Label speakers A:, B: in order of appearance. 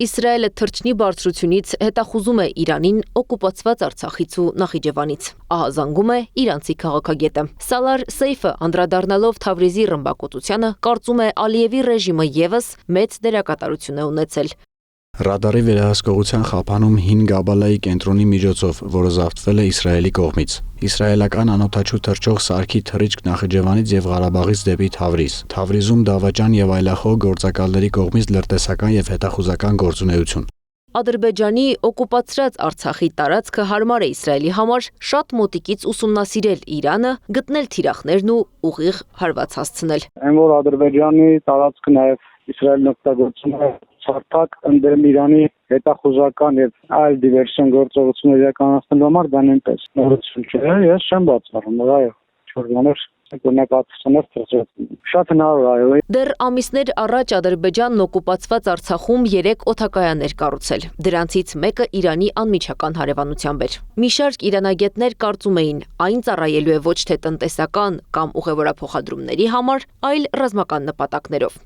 A: Իսրայելը թռչնի բարձրությունից հետախուզում է Իրանին օկուպացված Արցախից ու Նախիջևանից, ահազանգում է իրանցի քաղաքագետը։ Սալար Սեյֆը անդրադառնալով Թավրիզի ռմբակոծությանը, կարծում է Ալիևի ռեժիմը ևս մեծ դերակատարություն է ունեցել։
B: Ռադարի վերահսկողության խափանում 5 Գաբալայի կենտրոնի միջոցով, որը զավթվել է Իսրայելի կողմից։ Իսրայելական անօդաչու թռչող սարքի թռիչք Նախիջևանից եւ Ղարաբաղից դեպի Թավրիզ։ Թավրիզում դավաճան եւ այլախոհ գործակալների կողմից լրտեսական եւ հետախուզական գործունեություն։
A: Ադրբեջանի օկուպացրած Արցախի տարածքը հարմար է Իսրայելի համար շատ մոտիկից ուսումնասիրել Իրանը, գտնել թիրախներն ու ուղիղ հարված հասցնել։
C: Այն որ Ադրբեջանի տարածքը նաեւ Իսրայելն օգտագործում է Սարթակ ընդդեմ Իրանի հետախուզական եւ այլ դիվերսիոն գործողություններ իրականացնելու համար դա նույնպես նորություն չէ, ես չեմ բացառում, այո, չորգաներ շատ հնարավոր այո։
A: Դեռ ամիսներ առաջ Ադրբեջանն օկուպացված Արցախում 3 օդակայաններ կառուցել, դրանցից մեկը Իրանի անմիջական հարևանությամբ էր։ Մի շարք իրանագետներ կարծում էին, այն ծառայելու է ոչ թե տնտեսական կամ ուղևորափոխադրումների համար, այլ ռազմական նպատակներով։